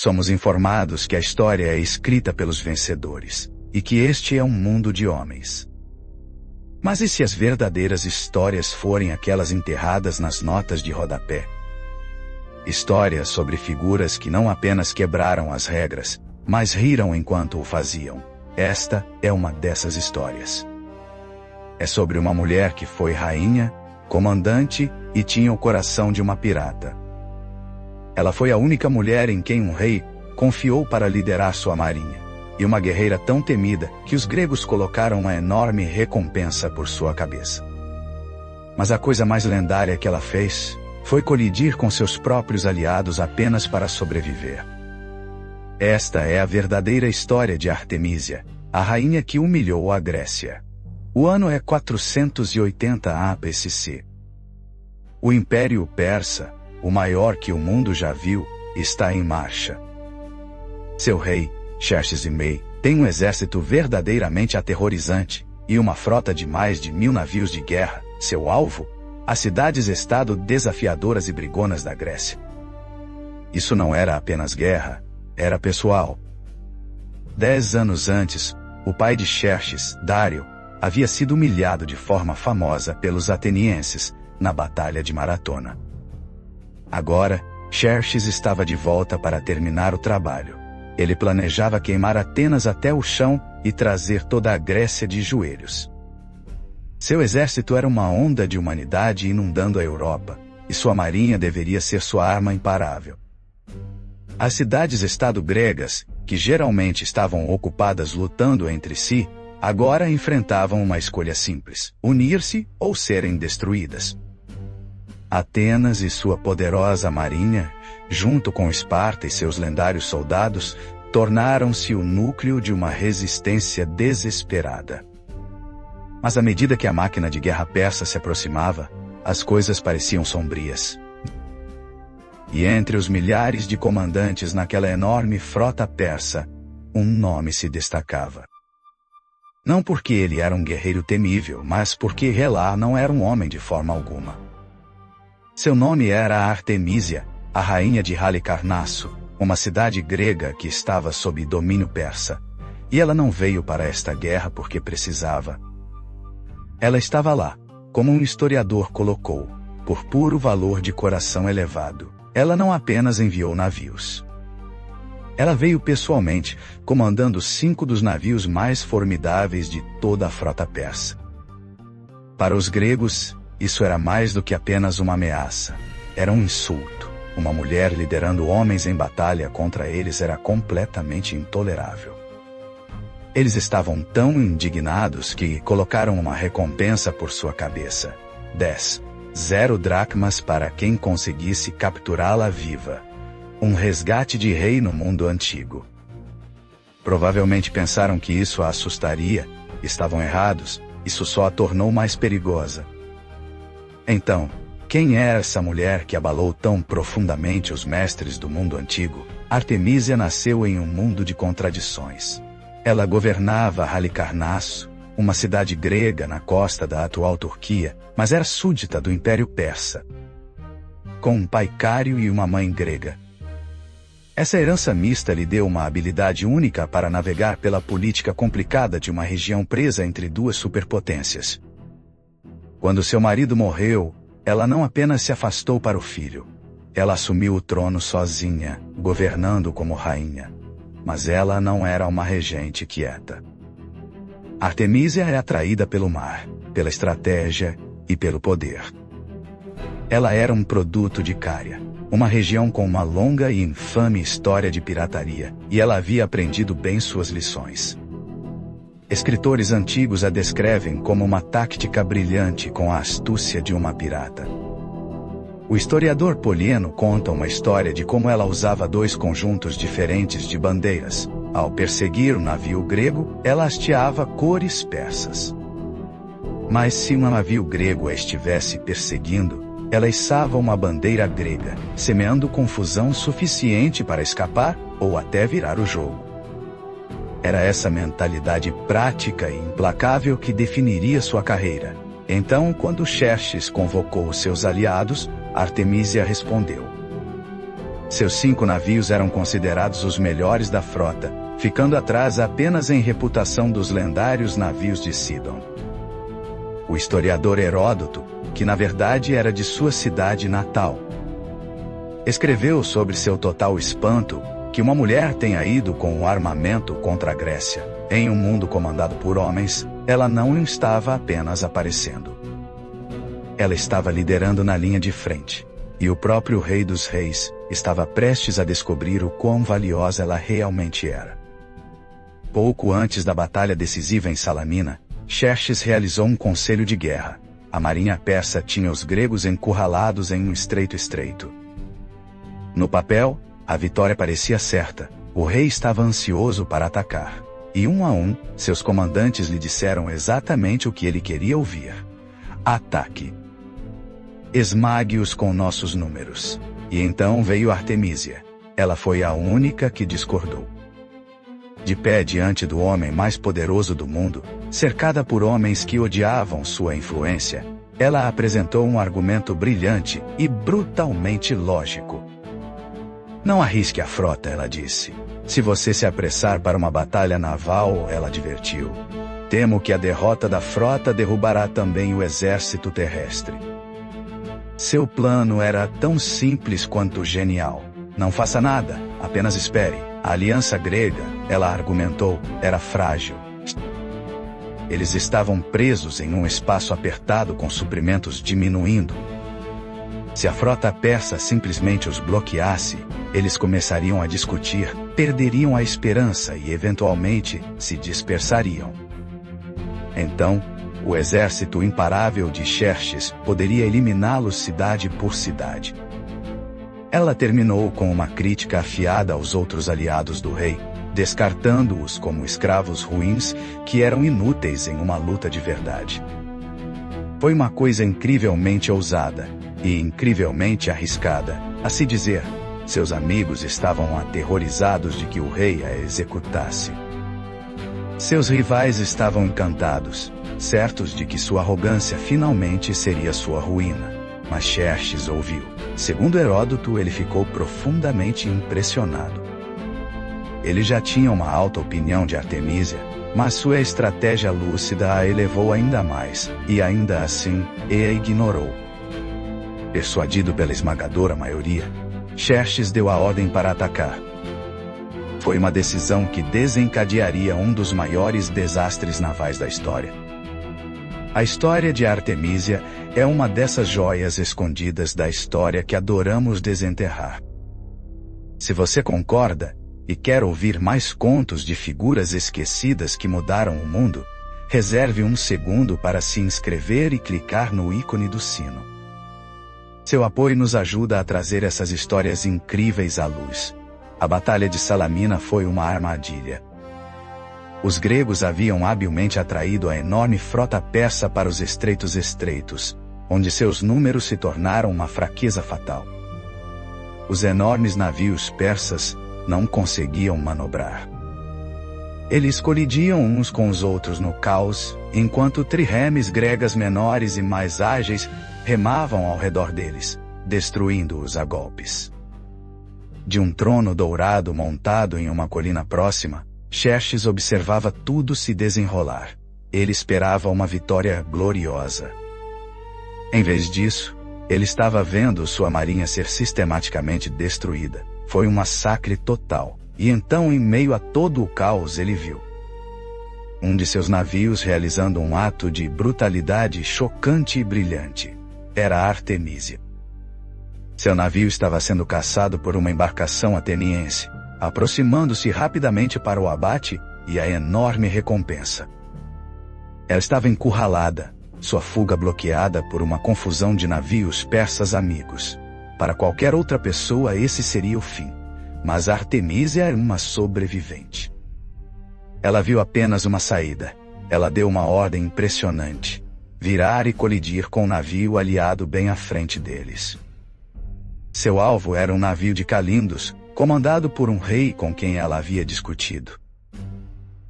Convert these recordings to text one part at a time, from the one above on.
Somos informados que a história é escrita pelos vencedores, e que este é um mundo de homens. Mas e se as verdadeiras histórias forem aquelas enterradas nas notas de rodapé? Histórias sobre figuras que não apenas quebraram as regras, mas riram enquanto o faziam. Esta é uma dessas histórias. É sobre uma mulher que foi rainha, comandante e tinha o coração de uma pirata. Ela foi a única mulher em quem um rei confiou para liderar sua marinha, e uma guerreira tão temida que os gregos colocaram uma enorme recompensa por sua cabeça. Mas a coisa mais lendária que ela fez foi colidir com seus próprios aliados apenas para sobreviver. Esta é a verdadeira história de Artemísia, a rainha que humilhou a Grécia. O ano é 480 a.C. O Império Persa, o maior que o mundo já viu, está em marcha. Seu rei, Xerxes I, tem um exército verdadeiramente aterrorizante, e uma frota de mais de 1000 navios de guerra, seu alvo, as cidades-estado desafiadoras e brigonas da Grécia. Isso não era apenas guerra, era pessoal. 10 anos antes, o pai de Xerxes, Dário, havia sido humilhado de forma famosa pelos atenienses, na Batalha de Maratona. Agora, Xerxes estava de volta para terminar o trabalho. Ele planejava queimar Atenas até o chão e trazer toda a Grécia de joelhos. Seu exército era uma onda de humanidade inundando a Europa, e sua marinha deveria ser sua arma imparável. As cidades-estado gregas, que geralmente estavam ocupadas lutando entre si, agora enfrentavam uma escolha simples: unir-se ou serem destruídas. Atenas e sua poderosa marinha, junto com Esparta e seus lendários soldados, tornaram-se o núcleo de uma resistência desesperada. Mas à medida que a máquina de guerra persa se aproximava, as coisas pareciam sombrias. E entre os milhares de comandantes naquela enorme frota persa, um nome se destacava. Não porque ele era um guerreiro temível, mas porque Helá não era um homem de forma alguma. Seu nome era Artemísia, a rainha de Halicarnasso, uma cidade grega que estava sob domínio persa, e ela não veio para esta guerra porque precisava. Ela estava lá, como um historiador colocou, por puro valor de coração elevado. Ela não apenas enviou navios. Ela veio pessoalmente, comandando 5 dos navios mais formidáveis de toda a frota persa. Para os gregos, isso era mais do que apenas uma ameaça. Era um insulto. Uma mulher liderando homens em batalha contra eles era completamente intolerável. Eles estavam tão indignados que colocaram uma recompensa por sua cabeça: 0 dracmas para quem conseguisse capturá-la viva. Um resgate de rei no mundo antigo. Provavelmente pensaram que isso a assustaria. Estavam errados. Isso só a tornou mais perigosa. Então, quem é essa mulher que abalou tão profundamente os mestres do mundo antigo? Artemísia nasceu em um mundo de contradições. Ela governava Halicarnasso, uma cidade grega na costa da atual Turquia, mas era súdita do Império Persa, com um pai cário e uma mãe grega. Essa herança mista lhe deu uma habilidade única para navegar pela política complicada de uma região presa entre 2 superpotências. Quando seu marido morreu, ela não apenas se afastou para o filho. Ela assumiu o trono sozinha, governando como rainha. Mas ela não era uma regente quieta. Artemísia é atraída pelo mar, pela estratégia e pelo poder. Ela era um produto de Cária, uma região com uma longa e infame história de pirataria, e ela havia aprendido bem suas lições. Escritores antigos a descrevem como uma tática brilhante com a astúcia de uma pirata. O historiador Polieno conta uma história de como ela usava 2 conjuntos diferentes de bandeiras. Ao perseguir um navio grego, ela hasteava cores persas. Mas se um navio grego a estivesse perseguindo, ela içava uma bandeira grega, semeando confusão suficiente para escapar ou até virar o jogo. Era essa mentalidade prática e implacável que definiria sua carreira. Então, quando Xerxes convocou seus aliados, Artemísia respondeu: seus 5 navios eram considerados os melhores da frota, ficando atrás apenas em reputação dos lendários navios de Sidon. O historiador Heródoto, que na verdade era de sua cidade natal, escreveu sobre seu total espanto que uma mulher tenha ido com um armamento contra a Grécia. Em um mundo comandado por homens, ela não estava apenas aparecendo. Ela estava liderando na linha de frente, e o próprio Rei dos Reis estava prestes a descobrir o quão valiosa ela realmente era. Pouco antes da batalha decisiva em Salamina, Xerxes realizou um conselho de guerra. A marinha persa tinha os gregos encurralados em um estreito. No papel, a vitória parecia certa. O rei estava ansioso para atacar. E um a um, seus comandantes lhe disseram exatamente o que ele queria ouvir. Ataque. Esmague-os com nossos números. E então veio Artemísia. Ela foi a única que discordou. De pé diante do homem mais poderoso do mundo, cercada por homens que odiavam sua influência, ela apresentou um argumento brilhante e brutalmente lógico. Não arrisque a frota, ela disse. Se você se apressar para uma batalha naval, ela advertiu. Temo que a derrota da frota derrubará também o exército terrestre. Seu plano era tão simples quanto genial. Não faça nada, apenas espere. A aliança grega, ela argumentou, era frágil. Eles estavam presos em um espaço apertado com suprimentos diminuindo. Se a frota persa simplesmente os bloqueasse, eles começariam a discutir, perderiam a esperança e eventualmente se dispersariam. Então, o exército imparável de Xerxes poderia eliminá-los cidade por cidade. Ela terminou com uma crítica afiada aos outros aliados do rei, descartando-os como escravos ruins que eram inúteis em uma luta de verdade. Foi uma coisa incrivelmente ousada e incrivelmente arriscada, a se dizer. Seus amigos estavam aterrorizados de que o rei a executasse. Seus rivais estavam encantados, certos de que sua arrogância finalmente seria sua ruína. Mas Xerxes ouviu. Segundo Heródoto, ele ficou profundamente impressionado. Ele já tinha uma alta opinião de Artemísia, mas sua estratégia lúcida a elevou ainda mais, e ainda assim, a ignorou. Persuadido pela esmagadora maioria, Xerxes deu a ordem para atacar. Foi uma decisão que desencadearia um dos maiores desastres navais da história. A história de Artemísia é uma dessas joias escondidas da história que adoramos desenterrar. Se você concorda, e quer ouvir mais contos de figuras esquecidas que mudaram o mundo, reserve um segundo para se inscrever e clicar no ícone do sino. Seu apoio nos ajuda a trazer essas histórias incríveis à luz. A Batalha de Salamina foi uma armadilha. Os gregos haviam habilmente atraído a enorme frota persa para os estreitos, onde seus números se tornaram uma fraqueza fatal. Os enormes navios persas não conseguiam manobrar. Eles colidiam uns com os outros no caos, enquanto triremes gregas menores e mais ágeis remavam ao redor deles, destruindo-os a golpes. De um trono dourado montado em uma colina próxima, Xerxes observava tudo se desenrolar. Ele esperava uma vitória gloriosa. Em vez disso, ele estava vendo sua marinha ser sistematicamente destruída. Foi um massacre total. E então, em meio a todo o caos, ele viu um de seus navios realizando um ato de brutalidade chocante e brilhante. Era Artemísia. Seu navio estava sendo caçado por uma embarcação ateniense, aproximando-se rapidamente para o abate e a enorme recompensa. Ela estava encurralada, sua fuga bloqueada por uma confusão de navios persas amigos. Para qualquer outra pessoa esse seria o fim. Mas Artemísia era uma sobrevivente. Ela viu apenas uma saída. Ela deu uma ordem impressionante: virar e colidir com um navio aliado bem à frente deles. Seu alvo era um navio de Calindos, comandado por um rei com quem ela havia discutido.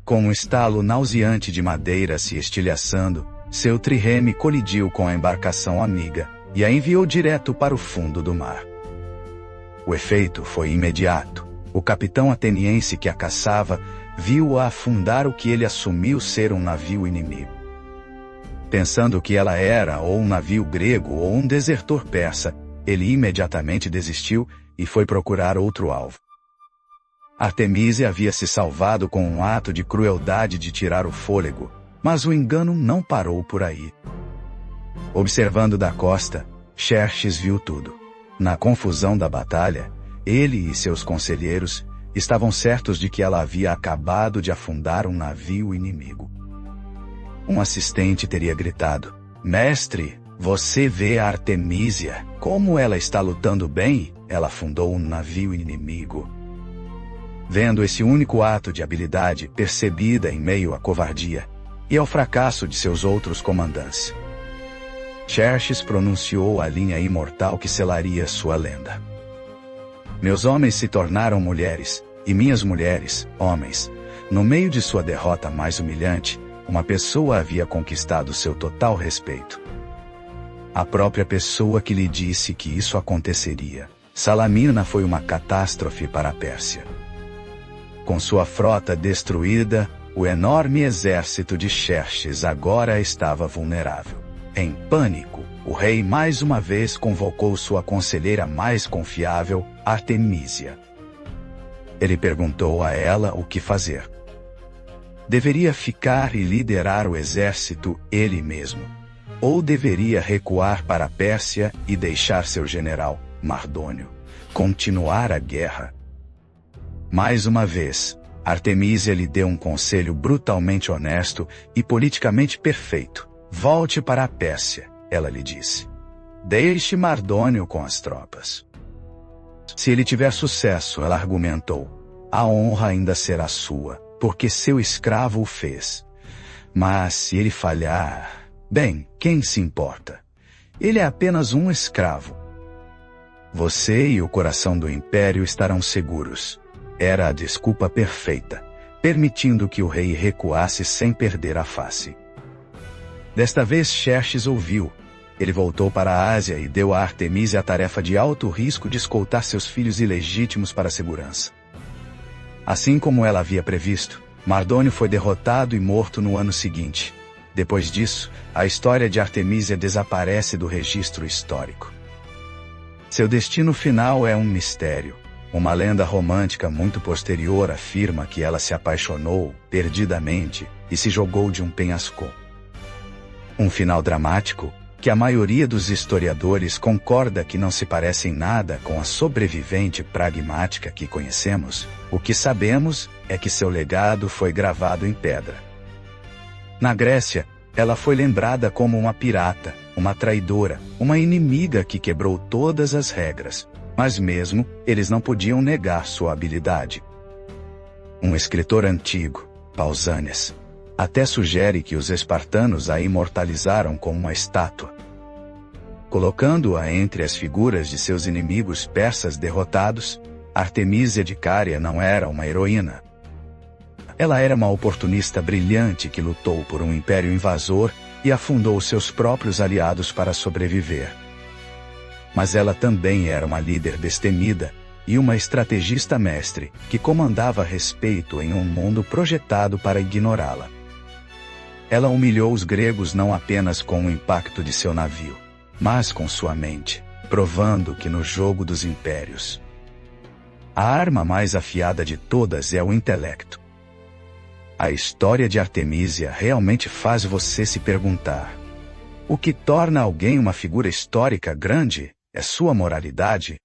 Com um estalo nauseante de madeira se estilhaçando, seu trireme colidiu com a embarcação amiga e a enviou direto para o fundo do mar. O efeito foi imediato. O capitão ateniense que a caçava viu-a afundar o que ele assumiu ser um navio inimigo. Pensando que ela era ou um navio grego ou um desertor persa, ele imediatamente desistiu e foi procurar outro alvo. Artemísia havia se salvado com um ato de crueldade de tirar o fôlego, mas o engano não parou por aí. Observando da costa, Xerxes viu tudo. Na confusão da batalha, ele e seus conselheiros estavam certos de que ela havia acabado de afundar um navio inimigo. Um assistente teria gritado: "Mestre, você vê a Artemísia? Como ela está lutando bem? Ela afundou um navio inimigo." Vendo esse único ato de habilidade percebida em meio à covardia e ao fracasso de seus outros comandantes, Xerxes pronunciou a linha imortal que selaria sua lenda: "Meus homens se tornaram mulheres, e minhas mulheres, homens." No meio de sua derrota mais humilhante, uma pessoa havia conquistado seu total respeito. A própria pessoa que lhe disse que isso aconteceria. Salamina foi uma catástrofe para a Pérsia. Com sua frota destruída, o enorme exército de Xerxes agora estava vulnerável. Em pânico, o rei mais uma vez convocou sua conselheira mais confiável, Artemísia. Ele perguntou a ela o que fazer. Deveria ficar e liderar o exército ele mesmo? Ou deveria recuar para a Pérsia e deixar seu general, Mardônio, continuar a guerra? Mais uma vez, Artemísia lhe deu um conselho brutalmente honesto e politicamente perfeito. "Volte para a Pérsia", ela lhe disse. "Deixe Mardônio com as tropas. Se ele tiver sucesso", ela argumentou, "a honra ainda será sua, porque seu escravo o fez. Mas se ele falhar, bem, quem se importa? Ele é apenas um escravo. Você e o coração do império estarão seguros." Era a desculpa perfeita, permitindo que o rei recuasse sem perder a face. Desta vez Xerxes ouviu. Ele voltou para a Ásia e deu a Artemísia a tarefa de alto risco de escoltar seus filhos ilegítimos para a segurança. Assim como ela havia previsto, Mardônio foi derrotado e morto no ano seguinte. Depois disso, a história de Artemísia desaparece do registro histórico. Seu destino final é um mistério. Uma lenda romântica muito posterior afirma que ela se apaixonou perdidamente e se jogou de um penhasco. Um final dramático, que a maioria dos historiadores concorda que não se parece em nada com a sobrevivente pragmática que conhecemos. O que sabemos é que seu legado foi gravado em pedra. Na Grécia, ela foi lembrada como uma pirata, uma traidora, uma inimiga que quebrou todas as regras. Mas mesmo, eles não podiam negar sua habilidade. Um escritor antigo, Pausanias, até sugere que os espartanos a imortalizaram como uma estátua. Colocando-a entre as figuras de seus inimigos persas derrotados, Artemísia de Cária não era uma heroína. Ela era uma oportunista brilhante que lutou por um império invasor e afundou seus próprios aliados para sobreviver. Mas ela também era uma líder destemida e uma estrategista mestre que comandava respeito em um mundo projetado para ignorá-la. Ela humilhou os gregos não apenas com o impacto de seu navio, mas com sua mente, provando que no jogo dos impérios, a arma mais afiada de todas é o intelecto. A história de Artemísia realmente faz você se perguntar: o que torna alguém uma figura histórica grande? É sua moralidade?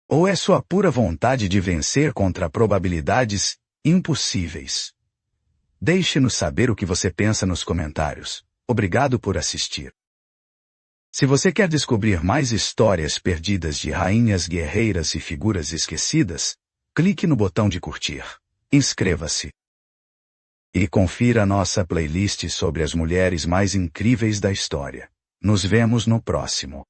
Ou é sua pura vontade de vencer contra probabilidades impossíveis? Deixe-nos saber o que você pensa nos comentários. Obrigado por assistir. Se você quer descobrir mais histórias perdidas de rainhas guerreiras e figuras esquecidas, clique no botão de curtir. Inscreva-se. E confira nossa playlist sobre as mulheres mais incríveis da história. Nos vemos no próximo.